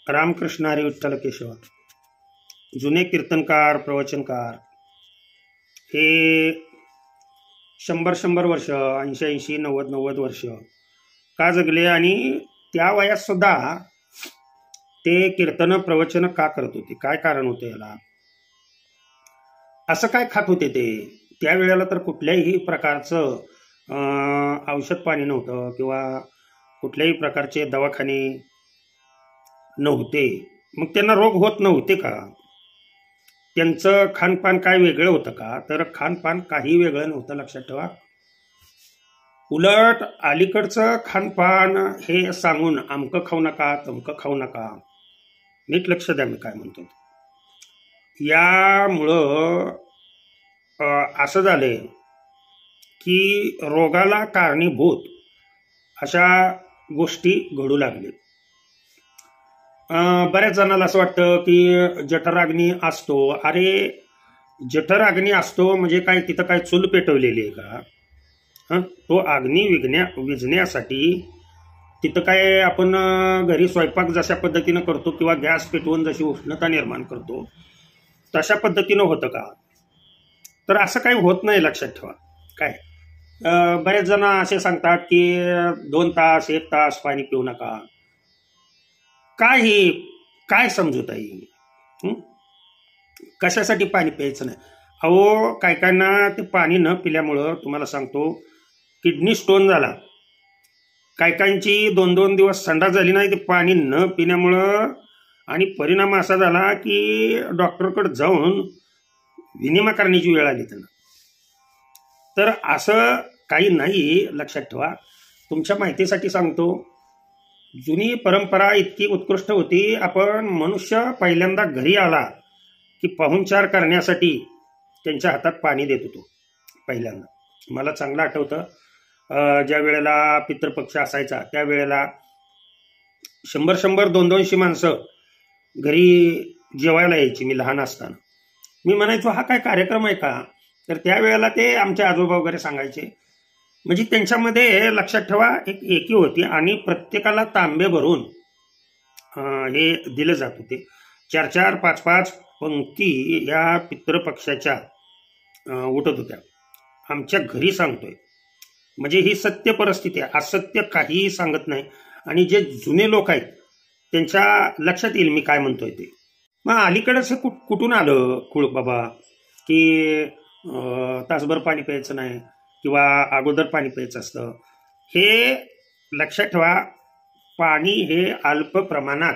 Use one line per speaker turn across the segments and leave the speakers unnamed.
रामकृष्ण हरी विठ्ठल केशव. जुने कीर्तनकार प्रवचनकार हे 100 वर्ष 80 90 वर्ष का जगले आणि त्या वयात सुद्धा ते कीर्तन प्रवचन का करत होते? काय कारण होतं याला? असं काय खात होते ते? त्यावेळेला तर कुठल्याही प्रकारचं औषध पाणी नव्हतं किंवा कुठल्याही प्रकारचे दवाखाने नव्हते. मग त्यांना रोग होत नव्हते का? त्यांचं खानपान काय वेगळं होतं का? तर खानपान काही वेगळं नव्हतं, लक्षात ठेवा. उलट अलीकडचं खानपान हे सांगून अमकं खाऊ नका तमकं खाऊ नका. नीट लक्ष द्या मी काय म्हणतो. यामुळं असं झालंय की रोगाला कारणीभूत अशा गोष्टी घडू लागले. बऱ्याच जणांना असं वाटतं की जठराग्नी असतो. अरे जठराग्नी असतो म्हणजे काय तिथं काय चूल पेटवलेली आहे का? तो अग्नी विझण्यासाठी तिथं काय आपण घरी स्वयंपाक जशा पद्धतीनं करतो किंवा गॅस पेटवून जशी उष्णता निर्माण करतो तशा पद्धतीनं होतं का? तर असं काही होत नाही, लक्षात ठेवा. काय बरेच जण असे सांगतात की 2 तास 1 तास पाणी पिऊ नका. काय समजूत आहे? कशासाठी पाणी प्यायचं नाही? अहो कायकांना ते पाणी न पिल्यामुळं तुम्हाला सांगतो किडनी स्टोन झाला. कायकांची 2-2 दिवस संडास झाली नाही ते पाणी न पिण्यामुळं. आणि परिणाम असा झाला की डॉक्टरकडे जाऊन विनिमा करण्याची वेळ आली त्यांना. तर असं काही नाही, लक्षात ठेवा. तुमच्या माहितीसाठी सांगतो, जुनी परंपरा इतकी उत्कृष्ट होती. आपण मनुष्य पहिल्यांदा घरी आला की पाहुणचार करण्यासाठी त्यांच्या हातात पाणी देत होतो पहिल्यांदा. मला चांगलं आठवतं ज्या वेळेला पितृपक्ष असायचा त्यावेळेला 100 200 माणसं घरी जेवायला यायची. मी लहान असताना मी म्हणायचो हा काय कार्यक्रम आहे का? तर त्यावेळेला ते आमचे आजोबा वगैरे सांगायचे. म्हणजे त्यांच्यामध्ये लक्षात ठेवा एक एकी होती आणि प्रत्येकाला तांबे भरून हे दिले जात होते. 4-4 5-5 पंक्ती या पितृपक्षाच्या उठत होत्या. आमच्या घरी सांगतोय, म्हणजे ही सत्य परिस्थिती आहे, असत्य काहीही सांगत नाही. आणि जे जुने लोक आहेत त्यांच्या लक्षात येईल मी काय म्हणतोय ते. मग अलीकडेच हे कुठून आलं खूळ बाबा की तासभर पाणी प्यायचं नाही किंवा अगोदर पाणी प्यायचं असतं? हे लक्षात ठेवा, पाणी हे अल्प प्रमाणात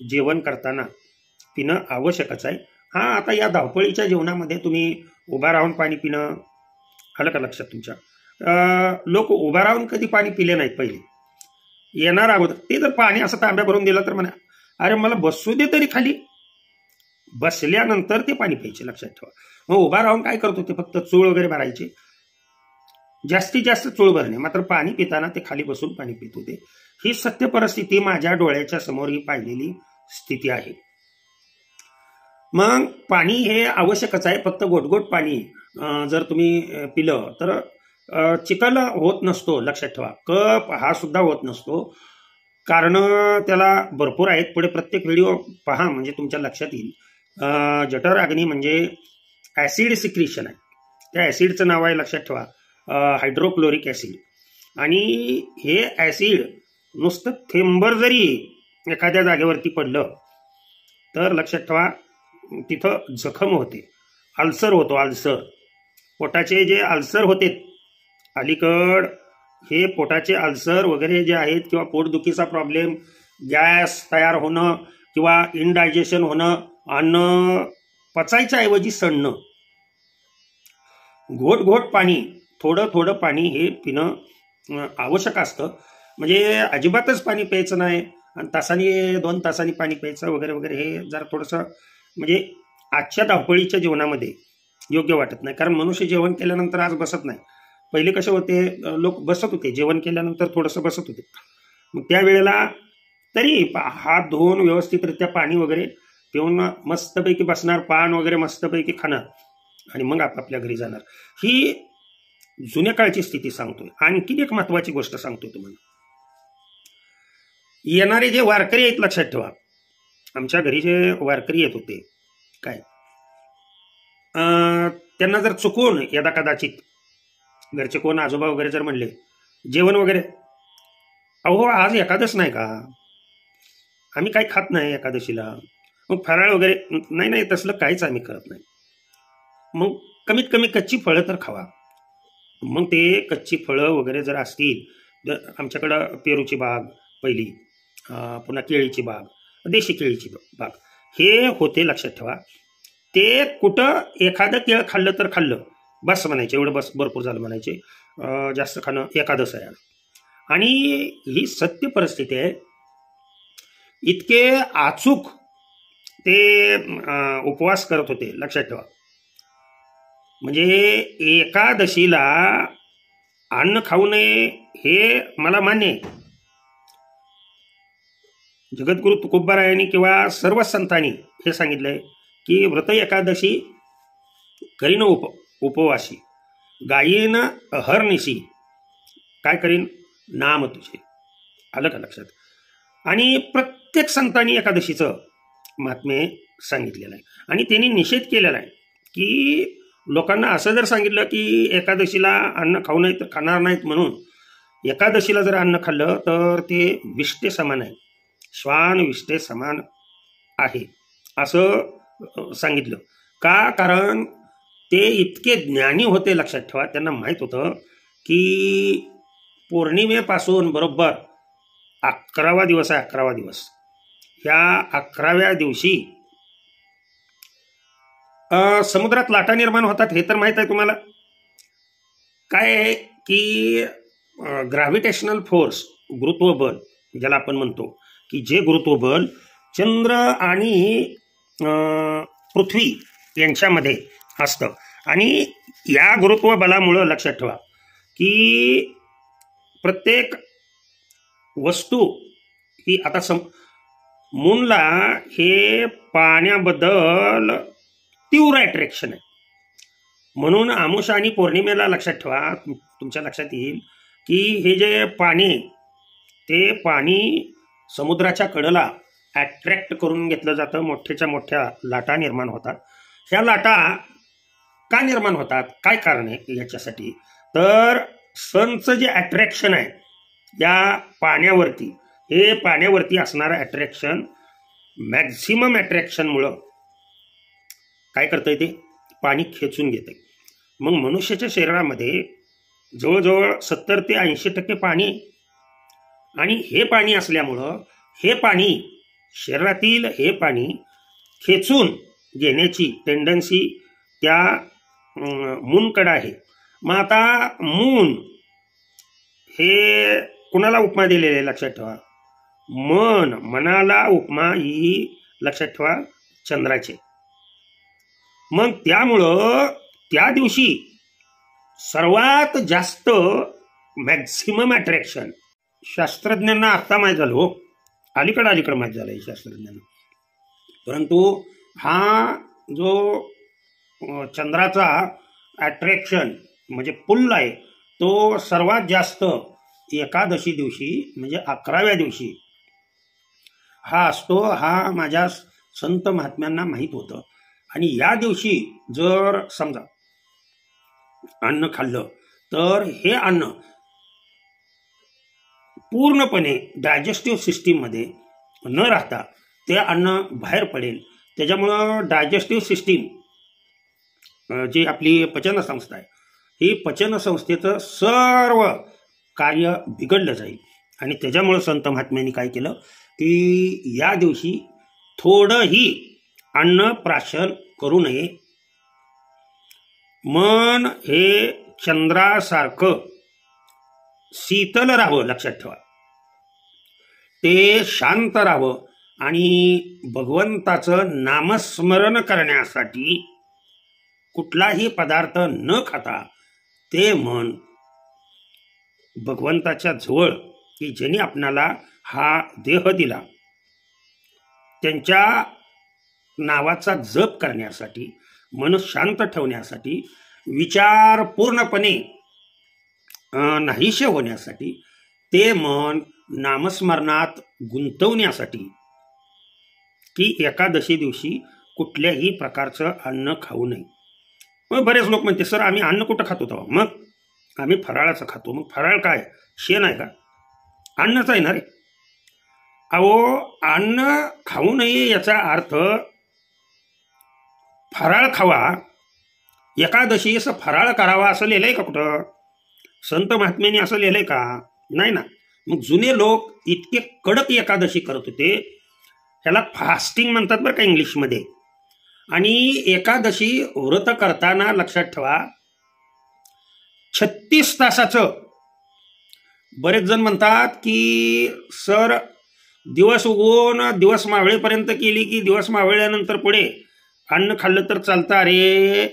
जेवण करताना पिणं आवश्यकच आहे. आता या धावपळीच्या जेवणामध्ये तुम्ही उभा राहून पाणी पिणं आलं का लक्षात तुमच्या? लोक उभा राहून कधी पाणी पिले नाहीत पहिले. येणार अगोदर ते जर पाणी असं तांब्या भरून दिलं तर म्हणा अरे मला बसू दे तरी खाली. बसल्यानंतर ते पाणी प्यायचे, लक्षात ठेवा. मग उभा राहून काय करतो ते फक्त चूळ वगैरे भरायचे, जास्तीत जास्त चूळ भरणे, मात्र पाणी पिताना ते खाली बसून पाणी पित होते. ही सत्य परिस्थिती माझ्या डोळ्याच्या समोर ही पाहिलेली स्थिती आहे. मग पाणी हे आवश्यकच आहे. फक्त गोटगोट पाणी जर तुम्ही पिलं तर चिखल होत नसतो, लक्षात ठेवा. कप हा सुद्धा होत नसतो. कारण त्याला भरपूर आहेत. पुढे प्रत्येक व्हिडिओ पहा म्हणजे तुमच्या लक्षात येईल. जठर अग्नी म्हणजे ऍसिड सिक्रिशन आहे. त्या ऍसिडचं नाव आहे, लक्षात ठेवा, हायड्रोक्लोरिक ऍसिड. आणि हे ऍसिड नुसतं थेंबर जरी एखाद्या जागेवरती पडलं तर लक्षात ठेवा तिथं जखम होते, अल्सर होतो. अल्सर, पोटाचे जे अल्सर होते अलीकड, हे पोटाचे अल्सर वगैरे जे आहेत किंवा पोटदुखीचा प्रॉब्लेम, गॅस तयार होणं किंवा इनडायजेशन होणं, अन्न पचायच्या ऐवजी सडणं, घोट घोट पाणी, थोडं पाणी हे पिणं आवश्यक असतं. म्हणजे अजिबातच पाणी प्यायचं नाही आणि तासानी 2 तासांनी पाणी प्यायचं वगैरे वगैरे, हे जरा थोडंसं म्हणजे आजच्या धावपळीच्या जीवनामध्ये योग्य वाटत नाही. कारण मनुष्य जेवण केल्यानंतर आज बसत नाही. पहिले कसे होते, लोक बसत होते, जेवण केल्यानंतर थोडंसं बसत होते. मग त्यावेळेला तरी हात धुवून व्यवस्थितरित्या पाणी वगैरे पिऊन मस्तपैकी बसणार, पान वगैरे मस्तपैकी खाणार आणि मग आपापल्या घरी जाणार. ही जुन्या काळची स्थिती सांगतोय. आणखी एक महत्वाची गोष्ट सांगतोय तुम्हाला. येणारे जे वारकरी आहेत, लक्षात ठेवा, आमच्या घरी जे वारकरी येत होते काय, त्यांना जर चुकून यदा कदाचित घरचे कोण आजोबा वगैरे जर म्हणले जेवण वगैरे, अहो आज एकादश नाही का, आम्ही काही खात नाही एकादशीला, मग फराळ वगैरे नाही, नाही तसलं काहीच आम्ही करत नाही. मग कमीत कमी कच्ची फळं तर खावा. मग ते कच्ची फळं वगैरे जर असतील, जर आमच्याकडं पेरूची बाग पहिली, पुन्हा केळीची बाग, देशी केळीची बाग हे होते, लक्षात ठेवा. ते कुठं एखादं केळ खाल्लं तर खाल्लं बस म्हणायचे, एवढं बस भरपूर झालं म्हणायचे, जास्त खाणं एकादश आहे. आणि ही सत्य परिस्थिती आहे. इतके अचूक ते उपवास करत होते, लक्षात ठेवा. म्हणजे एकादशीला अन्न खाऊ नये हे मला मान्य आहे. जगद्गुरु तुकोबारायांनी किंवा सर्व संतांनी हे सांगितलंय की व्रत एकादशी करीन उपवासी, गायीन अहर्निशी काय करीन नाम तुझे. आलं का लक्षात. आणि प्रत्येक संतांनी एकादशीचं महात्म्य सांगितलेलं आहे. आणि त्यांनी निषेध केलेला आहे की लोकांना असं जर सांगितलं की एकादशीला अन्न खाऊ नये तर खाणार नाहीत म्हणून, एकादशीला जर अन्न खाल्लं तर ते विष्ठे समान आहे, श्वान विष्ठे समान आहे असं सांगितलं. का, कारण ते इतके ज्ञानी होते, लक्षात ठेवा. त्यांना माहीत होतं की पौर्णिमेपासून बरोबर 11वा दिवस आहे, 11वा दिवस, या 11व्या दिवशी समुद्रात लाटा निर्माण होतात. हे तर माहीत आहे तुम्हाला. काय आहे की ग्रॅव्हिटेशनल फोर्स, गुरुत्वबल ज्याला आपण म्हणतो, की जे गुरुत्वबल चंद्र आणि पृथ्वी यांच्यामध्ये असतं. आणि या गुरुत्वबलामुळं लक्षात ठेवा की प्रत्येक वस्तू ही आता मूनला हे पाण्याबद्दल तीव्र अट्रॅक्शन आहे. म्हणून अमावस्या आणि पौर्णिमेला लक्षात ठेवा, तुमच्या लक्षात येईल की हे जे पाणी, ते पाणी समुद्राच्या कडेला अट्रॅक्ट करून घेतलं जातं. मोठ्याच्या मोठ्या लाटा निर्माण होतात. ह्या लाटा का निर्माण होतात, काय कारण आहे याच्यासाठी, तर सनचं जे अट्रॅक्शन आहे या पाण्यावरती, हे पाण्यावरती असणारं अट्रॅक्शन, मॅक्झिमम अट्रॅक्शनमुळं काय करतंय, ते पाणी खेचून घेतंय. मग मनुष्याच्या शरीरामध्ये जवळजवळ 70 ते 80% पाणी, आणि हे पाणी असल्यामुळं हे पाणी शरीरातील हे पाणी खेचून घेण्याची टेंडन्सी त्या मूनकडे आहे. मग आता मून हे कुणाला उपमा दिलेले आहे, लक्षात ठेवा. मनाला उपमा ही लक्षात ठेवा चंद्राचे. मग त्यामुळं त्या दिवशी सर्वात जास्त मॅक्झिमम अट्रॅक्शन शास्त्रज्ञांना आता माहीत झालं, हो, अलीकडे माहीत झालं आहे शास्त्रज्ञांना. परंतु हा जो चंद्राचा अट्रॅक्शन म्हणजे पुल आहे, तो सर्वात जास्त एकादशी दिवशी म्हणजे 11व्या दिवशी हा असतो. हा माझ्या संत महात्म्यांना माहीत होतं. आणि या दिवशी जर समजा अन्न खाल्लं तर हे अन्न पूर्णपणे डायजेस्टिव्ह सिस्टीममध्ये न राहता ते अन्न बाहेर पडेल. त्याच्यामुळं डायजेस्टिव्ह सिस्टीम जी आपली पचनसंस्था आहे, ही पचनसंस्थेचं सर्व कार्य बिघडलं जाईल. आणि त्याच्यामुळं संत महात्म्यांनी काय केलं की या दिवशी थोडंही अन्न प्राशन करू नये. मन हे चंद्रासारखं शीतल राहावं, लक्षात ठेवा. ते शांत राहावं आणि भगवंताचं नामस्मरण करण्यासाठी कुठलाही पदार्थ न खाता ते मन भगवंताच्या जवळ, की ज्यांनी आपणाला हा देह दिला, त्यांच्या नावाचा जप करण्यासाठी, मन शांत ठेवण्यासाठी, विचार पूर्णपणे नाहीसे होण्यासाठी, ते मन नामस्मरणात गुंतवण्यासाठी की एकादशी दिवशी कुठल्याही प्रकारचं अन्न खाऊ नये. मग बरेच लोक म्हणते सर आम्ही अन्न कुठं खातो तेव्हा? मग आम्ही फराळाचं खातो. मग फराळ काय शेण आहे का? अन्नच आहे ना रे. अहो अन्न खाऊ नये याचा अर्थ फराळ खावा, एकादशी असं फराळ करावा असं लिहिलंय का कुठं? संत महात्म्यांनी असं लिहिलंय का? नाही ना. मग जुने लोक इतके कडक एकादशी करत होते, ह्याला फास्टिंग म्हणतात बरं का इंग्लिशमध्ये. आणि एकादशी व्रत करताना लक्षात ठेवा 36 तासाचं. बरेच जण म्हणतात की सर दिवस उगवून दिवस मावळेपर्यंत केली की दिवस मावळल्यानंतर पुढे अन्न खाल्लं तर चालतं. अरे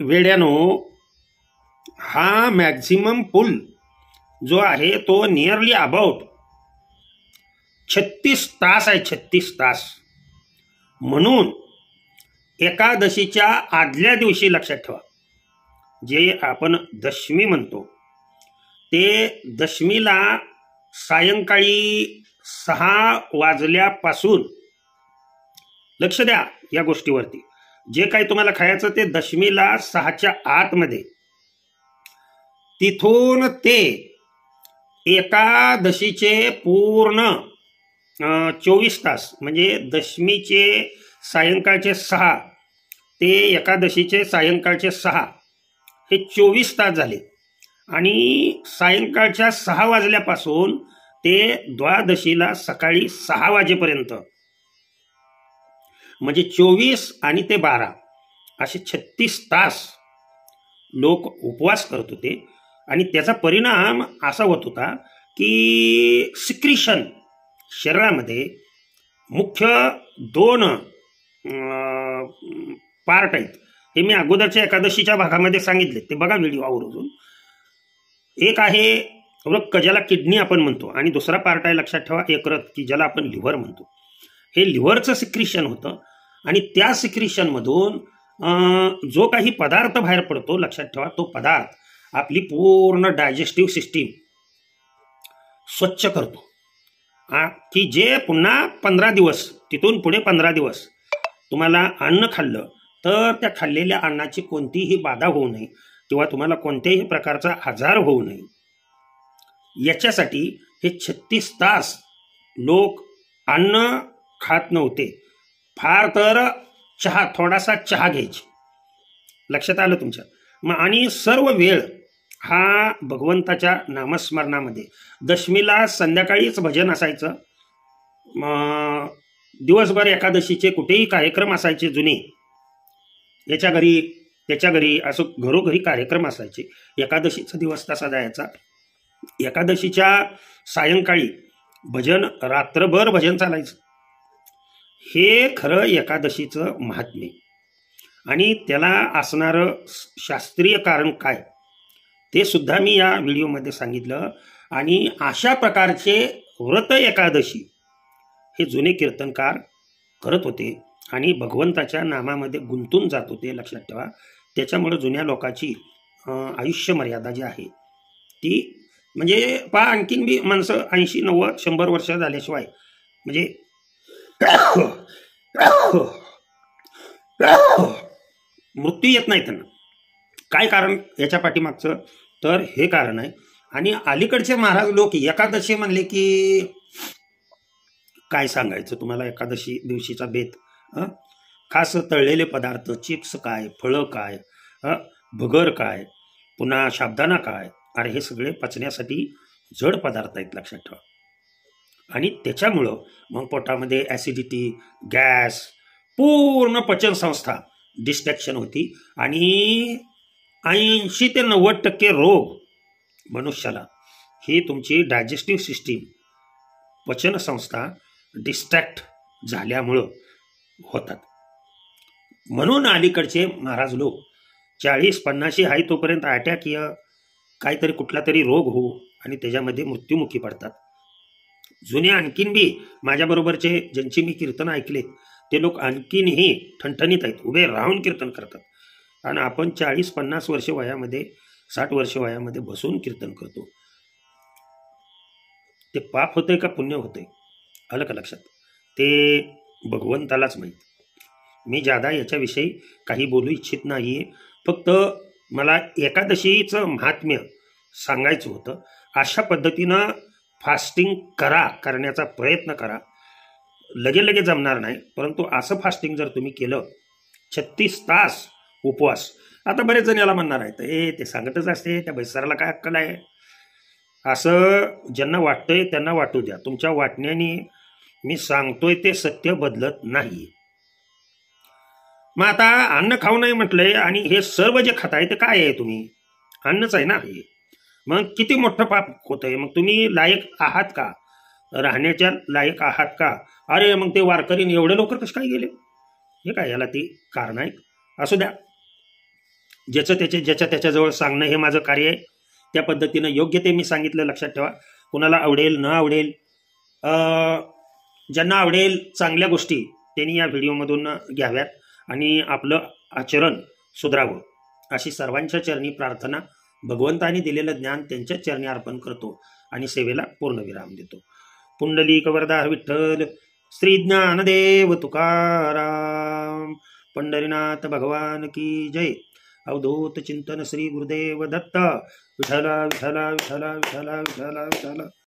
वेड्यानो, हा मॅक्झिमम पुल जो आहे तो नियरली अबाउट 36 तास आहे. 36 तास. म्हणून एकादशीच्या आदल्या दिवशी लक्षात ठेवा, जे आपण दशमी म्हणतो ते दशमीला सायंकाळी 6 वाजल्यापासून लक्ष द्या या गोष्टीवरती. जे काही तुम्हाला खायचं ते दशमीला 6च्या आतमध्ये. तिथून ते एकादशीचे पूर्ण 24 तास म्हणजे दशमीचे सायंकाळचे 6 ते एकादशीचे सायंकाळचे 6 हे 24 तास झाले. आणि सायंकाळच्या 6 वाजल्यापासून ते द्वादशीला सकाळी 6 वाजेपर्यंत म्हणजे 24 आणि ते 12 असे 36 तास लोक उपवास करत होते. आणि त्याचा परिणाम असा होत होता की सिक्रिशन शरीरामध्ये मुख्य 2 पार्ट आहेत. हे मी अगोदरच्या एकादशीच्या भागामध्ये सांगितले, ते बघा व्हिडिओ आवर्जून. एक आहे वृक्क ज्याला किडनी आपण म्हणतो, आणि दुसरा पार्ट आहे लक्षात ठेवा यकृत की ज्याला आपण लिव्हर म्हणतो. हे लिव्हरचं सिक्रिशन होतं आणि त्या सिक्रिशनमधून जो काही पदार्थ बाहेर पडतो लक्षात ठेवा तो पदार्थ आपली पूर्ण डायजेस्टिव्ह सिस्टीम स्वच्छ करतो. की जे पुन्हा 15 दिवस तिथून पुढे 15 दिवस तुम्हाला अन्न खाल्लं तर त्या खाल्लेल्या अन्नाची कोणतीही बाधा होऊ नये किंवा तुम्हाला कोणत्याही प्रकारचा आजार होऊ नये याच्यासाठी हे 36 तास लोक अन्न खात नव्हते. फार तर चहा, थोडासा चहा घ्यायचे. लक्षात आलं तुमच्या? मग आणि सर्व वेळ हा भगवंताच्या नामस्मरणामध्ये. दशमीला संध्याकाळीच भजन असायचं. दिवसभर एकादशीचे कुठेही कार्यक्रम असायचे जुने, याच्या घरी त्याच्या घरी असं घरोघरी कार्यक्रम असायचे. एकादशीचा दिवस तसा जायचा. एकादशीच्या सायंकाळी भजन, रात्रभर भजन चालायचं. हे खरं एकादशीचं महात्म्य. आणि त्याला असणारं शास्त्रीय कारण काय ते सुद्धा मी या व्हिडिओमध्ये सांगितलं. आणि अशा प्रकारचे व्रत एकादशी हे जुने कीर्तनकार करत होते आणि भगवंताच्या नामामध्ये गुंतून जात होते. लक्षात ठेवा. त्याच्यामुळे जुन्या लोकांची आयुष्य मर्यादा जी आहे ती म्हणजे आणखीन बी माणसं 80, 90, 100 वर्ष झाल्याशिवाय म्हणजे मृत्यू येत नाही त्यांना. काय कारण याच्या पाठीमागचं? तर हे कारण आहे. आणि अलीकडचे महाराज लोक एकादशी म्हणले की काय सांगायचं तुम्हाला. एकादशी दिवशीचा बेत, खास तळलेले पदार्थ, चिप्स काय, फळं काय, भगर काय, पुन्हा साबुदाणा काय. अरे हे सगळे पचण्यासाठी जड पदार्थ आहेत लक्षात ठेवा. आणि त्याच्यामुळं मग पोटामध्ये ॲसिडिटी, गॅस, पूर्ण पचनसंस्था डिस्ट्रॅक्शन होती. आणि 80 ते 90% रोग मनुष्याला ही तुमची डायजेस्टिव्ह सिस्टीम, पचनसंस्था डिस्ट्रॅक्ट झाल्यामुळं होतात. म्हणून अलीकडचे महाराज लोक 40-50 आहे तोपर्यंत अटॅक या काहीतरी कुठला तरी रोग हो आणि त्याच्यामध्ये मृत्युमुखी पडतात. जुने आणखीन बी माझ्याबरोबरचे ज्यांची मी कीर्तन ऐकले ते लोक आणखीनही ठणठणीत आहेत, उभे राहून कीर्तन करतात. आणि आपण 40-50 वर्ष वयामध्ये, 60 वर्ष वयामध्ये बसून कीर्तन करतो. ते पाप होतंय का पुण्य होतंय? आलं का लक्षात? ते भगवंतालाच माहीत. मी जादा याच्याविषयी काही बोलू इच्छित नाही आहे. फक्त मला एकादशीचं महात्म्य सांगायचं होतं. अशा पद्धतीनं फास्टिंग करण्याचा प्रयत्न करा. लगे जमणार नाही, परंतु असं फास्टिंग जर तुम्ही केलं 36 तास उपवास. आता बरेच जण याला म्हणणार आहेत ते सांगतच असते, त्या बैसराला काय अक्कल आहे. असं ज्यांना वाटतंय त्यांना वाटू द्या. तुमच्या वाटण्याने मी सांगतोय ते सत्य बदलत नाही. मग आता अन्न खाऊ नाही म्हटलंय आणि हे सर्व जे खाताय ते काय आहे? तुम्ही अन्नच आहे ना हे. मग किती मोठं पाप होतंय. मग तुम्ही लायक आहात का? राहण्याच्या लायक आहात का? अरे मग ते वारकरीने एवढे लवकर कसं काय गेले? हे काय याला ती कारण आहेत. असू द्या, ज्याच्या त्याच्याजवळ सांगणं हे माझं कार्य आहे. त्या पद्धतीनं योग्य ते मी सांगितलं. लक्षात ठेवा. कुणाला आवडेल न आवडेल, ज्यांना आवडेल चांगल्या गोष्टी त्यांनी या व्हिडिओमधून घ्याव्यात आणि आपलं आचरण सुधारावं अशी सर्वांच्या चरणी प्रार्थना. भगवंताने दिलेलं ज्ञान त्यांच्या चरणी अर्पण करतो आणि सेवेला पूर्णविराम देतो. पुंडलिक वरदा विठ्ठल. श्री ज्ञानदेव तुकाराम. पंढरीनाथ भगवान की जय. अवधूत चिंतन श्री गुरुदेव दत्त. विठला विठला विठला विठला विठला विठला.